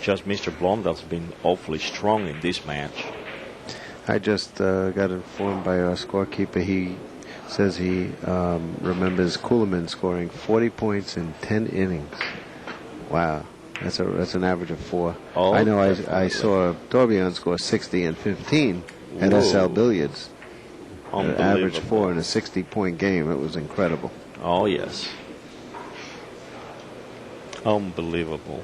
Speaker 2: just Mr. Blomdahl's been awfully strong in this match.
Speaker 1: I just got informed by our scorekeeper. He says he remembers Kuhlman scoring 40 points in 10 innings. Wow, that's an average of 4.
Speaker 2: Oh,
Speaker 1: I know I saw Torbjorn score 60 and 15 at
Speaker 2: Whoa.
Speaker 1: SL Billiards. Average 4 in a 60-point game. It was incredible.
Speaker 2: Oh, yes. Unbelievable.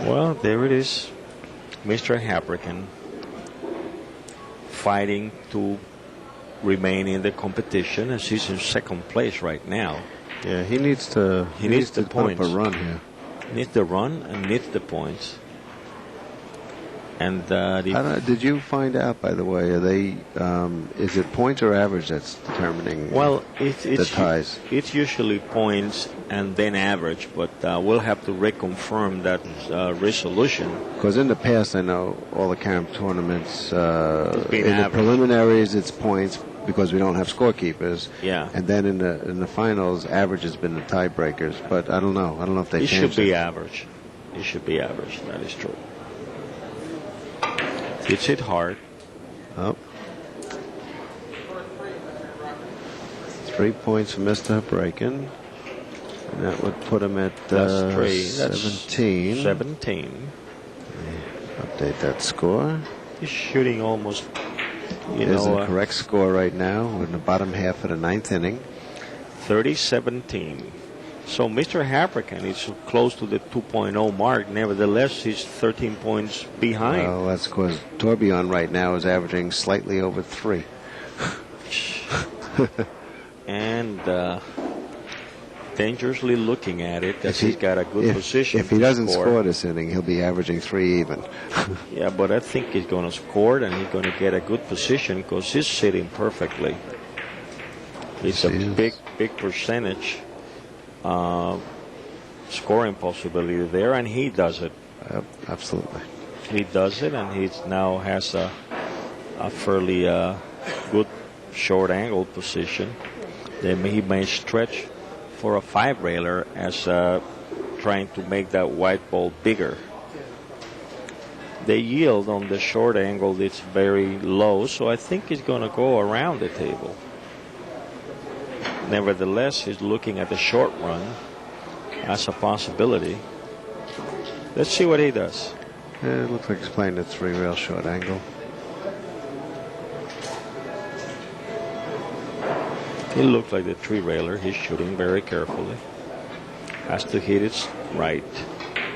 Speaker 2: Well, there it is. Mr. Habraken fighting to remain in the competition as he's in second place right now.
Speaker 1: Yeah, he needs to
Speaker 2: needs the
Speaker 1: put up
Speaker 2: points.
Speaker 1: a run here.
Speaker 2: Needs the run and needs the points. And
Speaker 1: Did you find out, by the way, are they? Is it points or average that's determining the ties?
Speaker 2: It's usually points and then average, but we'll have to reconfirm that resolution.
Speaker 1: Because in the past, I know all the camp tournaments,
Speaker 2: been
Speaker 1: in the
Speaker 2: average.
Speaker 1: preliminaries, it's points because we don't have scorekeepers.
Speaker 2: Yeah.
Speaker 1: And then in the finals, average has been the tiebreakers. But I don't know. I don't know if they
Speaker 2: It
Speaker 1: changed
Speaker 2: should be
Speaker 1: it.
Speaker 2: average. It should be average. That is true. Hits it hard.
Speaker 1: Oh. 3 points for Mr. Habraken. And that would put him at
Speaker 2: That's 3.
Speaker 1: 17.
Speaker 2: 17.
Speaker 1: Update that score.
Speaker 2: He's shooting almost,
Speaker 1: There's the correct score right now. We're in the bottom half of the ninth inning.
Speaker 2: 30-17. So Mr. Habraken is close to the 2.0 mark. Nevertheless, he's 13 points behind.
Speaker 1: Well, that's because Torbjorn right now is averaging slightly over 3.
Speaker 2: And dangerously looking at it, because he's got a good position.
Speaker 1: If he
Speaker 2: to
Speaker 1: doesn't
Speaker 2: score
Speaker 1: score this inning, he'll be averaging 3 even.
Speaker 2: Yeah, but I think he's going to score and he's going to get a good position because he's sitting perfectly. It's a big percentage scoring possibility there, and he does it.
Speaker 1: Absolutely.
Speaker 2: He does it, and he now has a fairly good short angle position. Then he may stretch for a 5-railer as trying to make that white ball bigger. The yield on the short angle is very low, so I think he's going to go around the table. Nevertheless, he's looking at the short run as a possibility. Let's see what he does.
Speaker 1: Yeah, it looks like he's playing the 3-rail short angle.
Speaker 2: He looks like the 3-railer. He's shooting very carefully. Has to hit it right.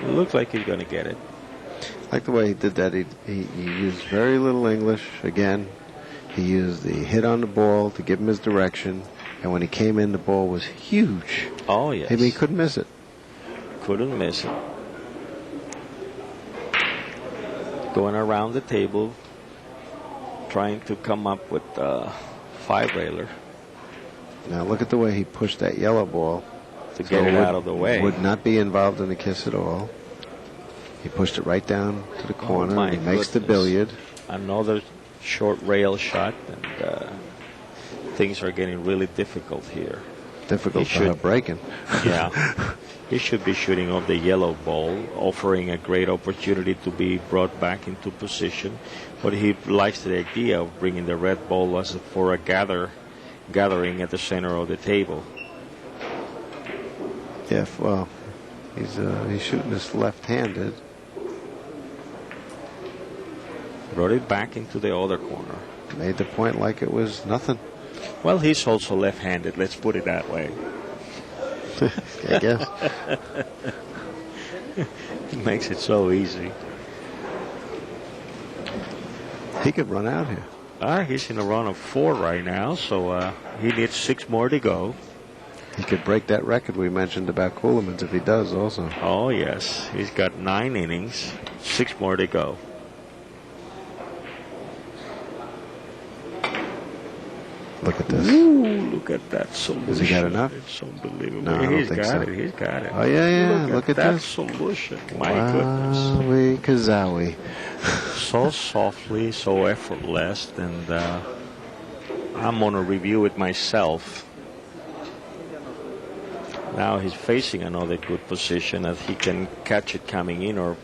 Speaker 2: It looks like he's going to get it.
Speaker 1: I like the way he did that. He used very little English. Again, he used the hit on the ball to give him his direction. And when he came in, the ball was huge.
Speaker 2: Oh, yes.
Speaker 1: He couldn't miss it.
Speaker 2: Couldn't miss it. Going around the table, trying to come up with a 5-railer.
Speaker 1: Now look at the way he pushed that yellow ball.
Speaker 2: To get it out of the way.
Speaker 1: Would not be involved in the kiss at all. He pushed it right down to the corner.
Speaker 2: My
Speaker 1: He makes the
Speaker 2: goodness.
Speaker 1: billiard.
Speaker 2: Another short rail shot, and things are getting really difficult here.
Speaker 1: difficult
Speaker 2: He
Speaker 1: for
Speaker 2: should.
Speaker 1: Habraken.
Speaker 2: Yeah. He should be shooting off the yellow ball, offering a great opportunity to be brought back into position. But he likes the idea of bringing the red ball as for a gathering at the center of the table.
Speaker 1: Yeah, well, he's shooting this left-handed.
Speaker 2: Brought it back into the other corner.
Speaker 1: Made the point like it was nothing.
Speaker 2: Well, he's also left-handed. Let's put it that way.
Speaker 1: I guess.
Speaker 2: It makes it so easy.
Speaker 1: He could run out here.
Speaker 2: He's in a run of 4 right now, so he needs 6 more to go.
Speaker 1: He could break that record we mentioned about Coolerman's if he does also.
Speaker 2: Oh, yes. He's got 9 innings, 6 more to go.
Speaker 1: Look at this.
Speaker 2: Ooh, look at that solution.
Speaker 1: Has he got enough?
Speaker 2: It's unbelievable.
Speaker 1: No, I don't
Speaker 2: He's
Speaker 1: think
Speaker 2: got
Speaker 1: so.
Speaker 2: it. He's got it.
Speaker 1: Oh, yeah. Look at
Speaker 2: that
Speaker 1: this.
Speaker 2: solution. My goodness.
Speaker 1: Wowie kazowie.
Speaker 2: So softly, so effortless, and I'm going to review it myself. Now he's facing another good position that he can catch it coming in or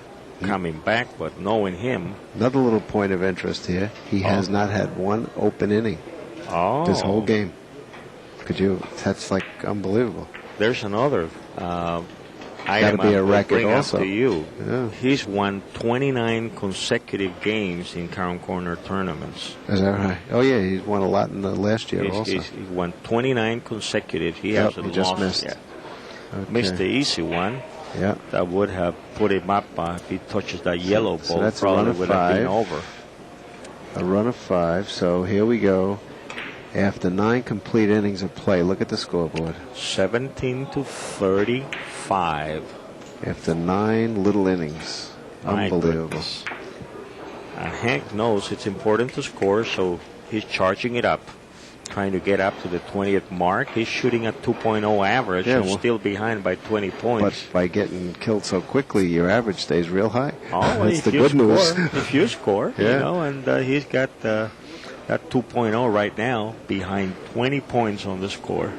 Speaker 2: coming back, but knowing him.
Speaker 1: Another little point of interest here. He has not had one open inning this whole game. That's like unbelievable.
Speaker 2: There's another
Speaker 1: Got to be a record
Speaker 2: bring
Speaker 1: also.
Speaker 2: up to you.
Speaker 1: Yeah.
Speaker 2: He's won 29 consecutive games in Carom Corner tournaments.
Speaker 1: Is that right? Oh, yeah, he's won a lot in the last year also.
Speaker 2: He's won 29 consecutive. He
Speaker 1: Yep,
Speaker 2: hasn't
Speaker 1: he just
Speaker 2: lost
Speaker 1: missed.
Speaker 2: yet.
Speaker 1: Okay.
Speaker 2: Missed the easy one.
Speaker 1: Yeah.
Speaker 2: That would have put him up if he touches that yellow ball.
Speaker 1: So that's a run
Speaker 2: probably
Speaker 1: of
Speaker 2: would have been
Speaker 1: 5.
Speaker 2: over.
Speaker 1: A run of 5. So here we go. After 9 complete innings of play, look at the scoreboard.
Speaker 2: 17 to 35.
Speaker 1: After 9 little innings.
Speaker 2: My
Speaker 1: Unbelievable.
Speaker 2: goodness. Hank knows it's important to score, so he's charging it up, trying to get up to the 20th mark. He's shooting a 2.0 average and still behind by 20 points.
Speaker 1: But by getting killed so quickly, your average stays real high.
Speaker 2: Oh, well,
Speaker 1: That's
Speaker 2: if
Speaker 1: the
Speaker 2: you
Speaker 1: good news.
Speaker 2: score, if you score,
Speaker 1: Yeah.
Speaker 2: and he's got that 2.0 right now behind 20 points on the score.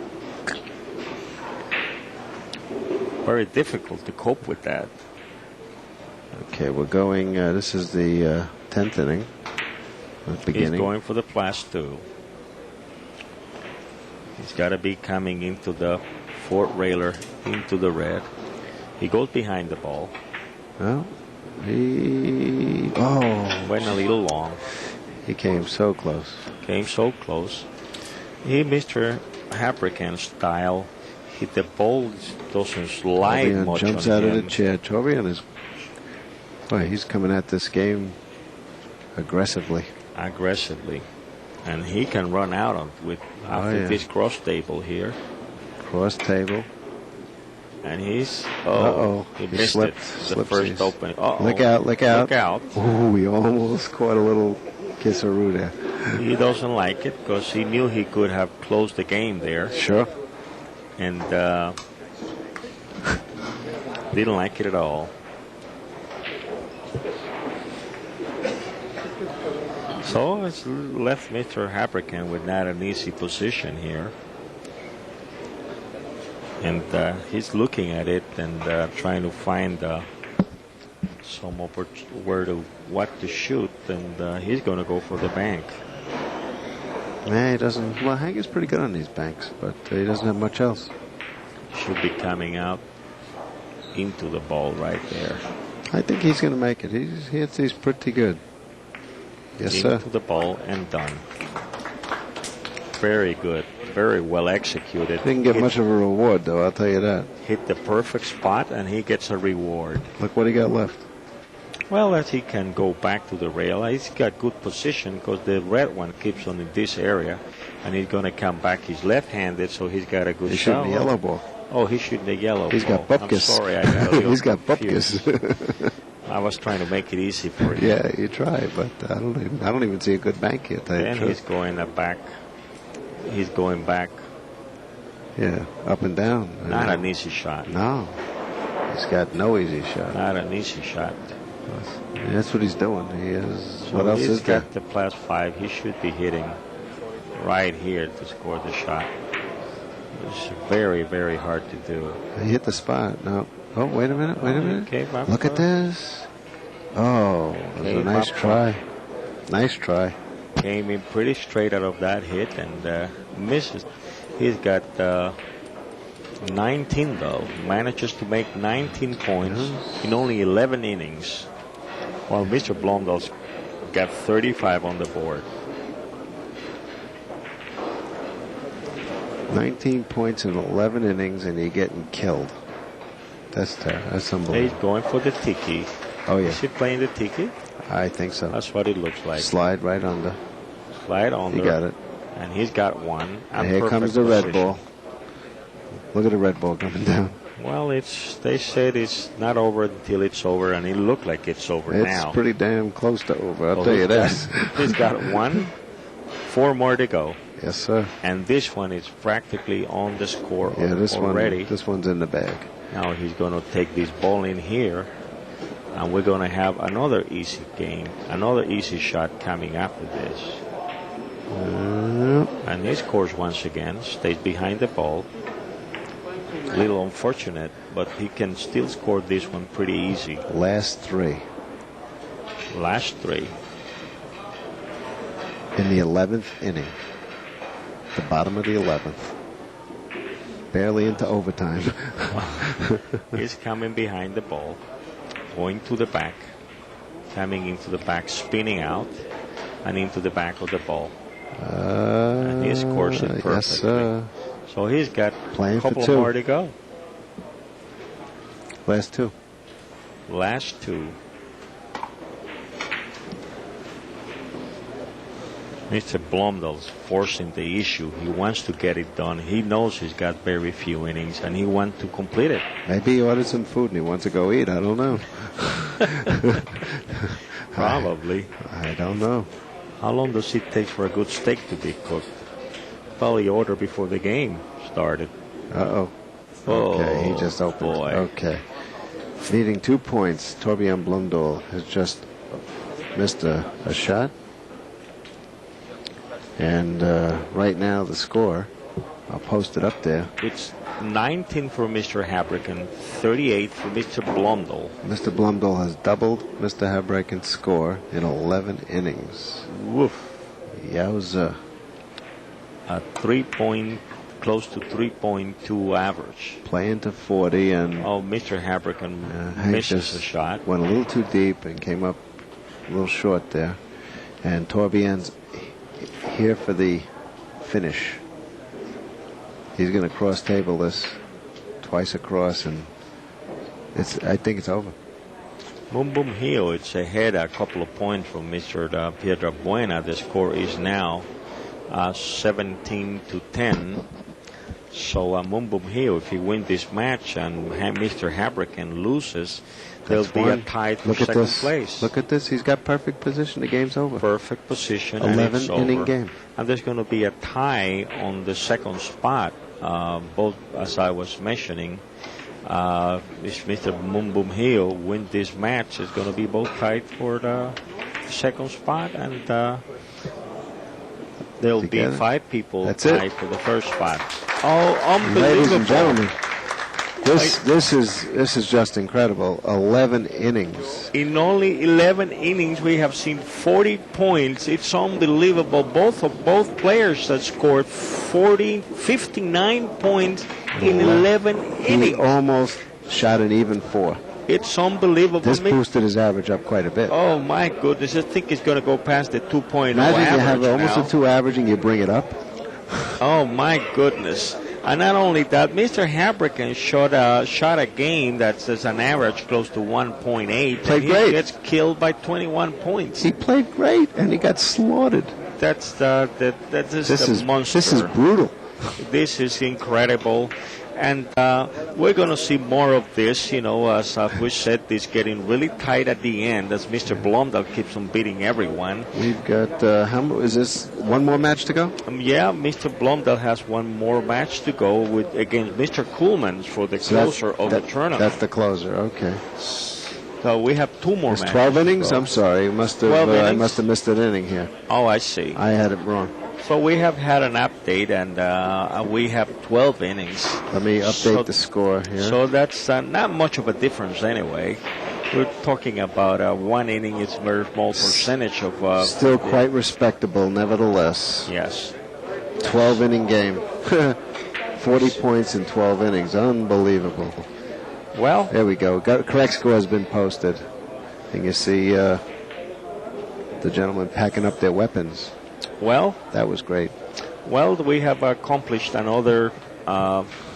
Speaker 2: Very difficult to cope with that.
Speaker 1: Okay, we're going. This is the 10th inning. Beginning.
Speaker 2: He's going for the +2. He's got to be coming into the fourth railer, into the red. He goes behind the ball.
Speaker 1: Well,
Speaker 2: Went a little long.
Speaker 1: he came so close.
Speaker 2: Came so close. Mr. Habraken style, hit the ball, doesn't slide
Speaker 1: Torbjorn
Speaker 2: much
Speaker 1: jumps
Speaker 2: on
Speaker 1: out
Speaker 2: him.
Speaker 1: of the chair. Torbjorn is, he's coming at this game aggressively.
Speaker 2: And he can run out after this cross table here.
Speaker 1: Cross table.
Speaker 2: And he's he
Speaker 1: He
Speaker 2: missed
Speaker 1: slipped.
Speaker 2: it. The first opening.
Speaker 1: Look out!
Speaker 2: Look out.
Speaker 1: Oh, he almost caught a little kisseroo there.
Speaker 2: He doesn't like it because he knew he could have closed the game there.
Speaker 1: Sure.
Speaker 2: And didn't like it at all. So it's left Mr. Habraken with not an easy position here. And he's looking at it and trying to find what to shoot, and he's going to go for the bank.
Speaker 1: Nah, he doesn't. Well, Hank is pretty good on these banks, but he doesn't have much else.
Speaker 2: Should be coming out into the ball right there.
Speaker 1: I think he's going to make it. He's pretty good. Yes, sir.
Speaker 2: Into the ball and done. Very good. Very well executed.
Speaker 1: Didn't get much of a reward, though, I'll tell you that.
Speaker 2: Hit the perfect spot, and he gets a reward.
Speaker 1: Look what he got left.
Speaker 2: Well, that he can go back to the rail. He's got good position because the red one keeps on in this area, and he's going to come back. He's left-handed, so he's got a good
Speaker 1: He's
Speaker 2: shot.
Speaker 1: shooting the yellow ball.
Speaker 2: Oh, he's shooting the yellow
Speaker 1: He's
Speaker 2: ball.
Speaker 1: got bupkis.
Speaker 2: I'm sorry, I got a little
Speaker 1: He's got
Speaker 2: confused.
Speaker 1: bupkis.
Speaker 2: I was trying to make it easy for him.
Speaker 1: Yeah, you try, but I don't even see a good bank here.
Speaker 2: Then he's going back. He's going back.
Speaker 1: Yeah, up and down.
Speaker 2: Not an easy shot.
Speaker 1: No, he's got no easy shot.
Speaker 2: Not an easy shot.
Speaker 1: That's what he's doing. He is.
Speaker 2: So
Speaker 1: What else
Speaker 2: he's
Speaker 1: is there?
Speaker 2: got the +5. He should be hitting right here to score the shot. It's very, very hard to do.
Speaker 1: He hit the spot. No. Oh, wait a minute. Wait a minute.
Speaker 2: Okay,
Speaker 1: Look at this. Oh, it was a nice try. Nice try.
Speaker 2: Came in pretty straight out of that hit and misses. He's got 19 though. Manages to make 19 points in only 11 innings. While Mr. Blomdahl's got 35 on the board.
Speaker 1: 19 points in 11 innings, and you're getting killed. That's terrible. That's unbelievable.
Speaker 2: He's going for the tiki.
Speaker 1: Oh, yeah.
Speaker 2: Is he playing the tiki?
Speaker 1: I think so.
Speaker 2: That's what it looks like.
Speaker 1: Slide right under.
Speaker 2: Slide under.
Speaker 1: He got it.
Speaker 2: And he's got one.
Speaker 1: And here comes the red ball. Look at the red ball coming down.
Speaker 2: Well, they said it's not over until it's over, and it looked like it's over now.
Speaker 1: It's pretty damn close to over, I'll tell you that.
Speaker 2: He's got 4 more to go.
Speaker 1: Yes, sir.
Speaker 2: And this one is practically on the score already.
Speaker 1: This one's in the bag.
Speaker 2: Now he's going to take this ball in here, and we're going to have another easy game, another easy shot coming after this. And he scores once again, stays behind the ball. A little unfortunate, but he can still score this one pretty easy.
Speaker 1: Last three. In the 11th inning. The bottom of the 11th. Barely into overtime.
Speaker 2: He's coming behind the ball, going to the back, coming into the back, spinning out, and into the back of the ball. And he scores it perfectly.
Speaker 1: Yes, sir.
Speaker 2: So he's got
Speaker 1: Playing
Speaker 2: a couple
Speaker 1: for 2.
Speaker 2: more to go.
Speaker 1: Last 2.
Speaker 2: Last 2. Mr. Blomdahl's forcing the issue. He wants to get it done. He knows he's got very few innings, and he wants to complete it.
Speaker 1: Maybe he ordered some food and he wants to go eat. I don't know.
Speaker 2: Probably.
Speaker 1: I don't know.
Speaker 2: How long does it take for a good steak to be cooked? Probably order before the game started.
Speaker 1: Uh-oh. Okay, he just opened.
Speaker 2: Boy.
Speaker 1: Okay. Needing 2 points, Torbjorn Blomdahl has just missed a shot. And right now the score, I'll post it up there.
Speaker 2: It's 19 for Mr. Habraken, 38 for Mr. Blomdahl.
Speaker 1: Mr. Blomdahl has doubled Mr. Habraken's score in 11 innings.
Speaker 2: Woof.
Speaker 1: Yowza.
Speaker 2: A close to 3.2 average.
Speaker 1: Playing to 40 and...
Speaker 2: Oh, Mr. Habraken misses a shot.
Speaker 1: Went a little too deep and came up a little short there. And Torbjorn's here for the finish. He's going to cross table this twice across, and I think it's over.
Speaker 2: Boom Boom Hill, it's ahead a couple of points from Mr. Piedra Buena. The score is now 17-10. So Boom Boom Hill, if he wins this match and Mr. Habraken loses, there'll be a tie for second place.
Speaker 1: Look at this. He's got perfect position. The game's over.
Speaker 2: Perfect position.
Speaker 1: 11 inning game.
Speaker 2: And there's going to be a tie on the second spot. Both, as I was mentioning, if Mr. Boom Boom Hill wins this match, it's going to be both tied for the second spot, and there'll be 5 people tied for the first spot. Oh, unbelievable!
Speaker 1: Ladies and gentlemen, this is just incredible. 11 innings.
Speaker 2: In only 11 innings, we have seen 40 points. It's unbelievable. Both players that scored 59 points in 11 innings.
Speaker 1: He almost shot an even 4.
Speaker 2: It's unbelievable.
Speaker 1: This boosted his average up quite a bit.
Speaker 2: Oh my goodness! I think it's going to go past the 2.0
Speaker 1: Imagine
Speaker 2: average
Speaker 1: you have almost
Speaker 2: now.
Speaker 1: a 2 average and you bring it up.
Speaker 2: Oh my goodness! And not only that, Mr. Habraken shot a game that's an average close to 1.8.
Speaker 1: Played
Speaker 2: and
Speaker 1: great.
Speaker 2: He gets killed by 21 points.
Speaker 1: He played great and he got slaughtered.
Speaker 2: That's the monster.
Speaker 1: This is brutal.
Speaker 2: This is incredible. And we're going to see more of this, as we said, this getting really tight at the end as Mr. Blomdahl keeps on beating everyone.
Speaker 1: We've got, is this one more match to go?
Speaker 2: Yeah, Mr. Blomdahl has one more match to go against Mr. Kuhlman for the closer of the tournament.
Speaker 1: That's the closer, okay.
Speaker 2: So we have 2 more matches.
Speaker 1: 12 innings? I'm sorry. I must have missed an inning here.
Speaker 2: Oh, I see.
Speaker 1: I had it wrong.
Speaker 2: So we have had an update, and we have 12 innings.
Speaker 1: Let me update the score here.
Speaker 2: So that's not much of a difference anyway. We're talking about 1 inning is a very small percentage of...
Speaker 1: Still quite respectable, nevertheless.
Speaker 2: Yes.
Speaker 1: 12-inning game. 40 points in 12 innings. Unbelievable.
Speaker 2: Well...
Speaker 1: There we go. Correct score has been posted. And you see the gentlemen packing up their weapons.
Speaker 2: Well...
Speaker 1: That was great.
Speaker 2: Well, we have accomplished another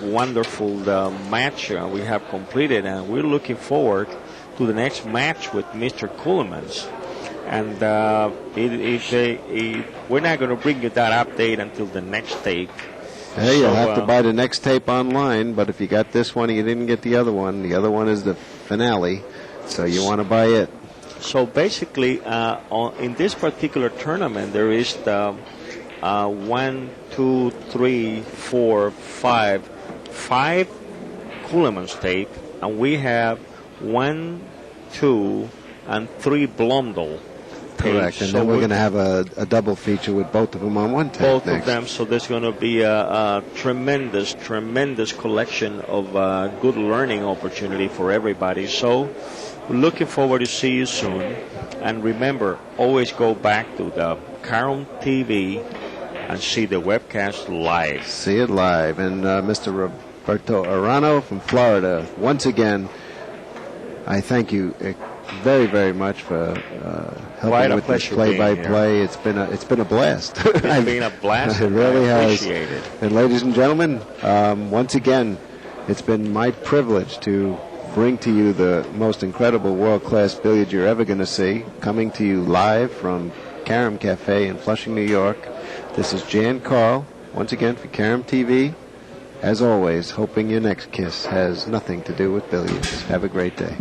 Speaker 2: wonderful match we have completed, and we're looking forward to the next match with Mr. Kuhlman's. And we're not going to bring you that update until the next tape.
Speaker 1: Hey, you'll have to buy the next tape online, but if you got this one and you didn't get the other one is the finale, so you want to buy it.
Speaker 2: So basically, in this particular tournament, there is the 1, 2, 3, 4, 5 Kuhlman's tape, and we have 1, 2, and 3 Blomdahl.
Speaker 1: Correct, and then we're going to have a double feature with both of them on one tape.
Speaker 2: Both
Speaker 1: next.
Speaker 2: of them, so there's going to be a tremendous collection of good learning opportunity for everybody. So we're looking forward to see you soon. And remember, always go back to the Carom TV and see the webcast live.
Speaker 1: See it live. And Mr. Roberto Arano from Florida, once again, I thank you very, very much for helping with this play-by-play. It's been a blast.
Speaker 2: It's been a blast.
Speaker 1: It really has.
Speaker 2: Appreciate it.
Speaker 1: And ladies and gentlemen, once again, it's been my privilege to bring to you the most incredible world-class billiards you're ever going to see, coming to you live from Carom Cafe in Flushing, New York. This is Jan Carl, once again for Carom TV. As always, hoping your next kiss has nothing to do with billiards. Have a great day.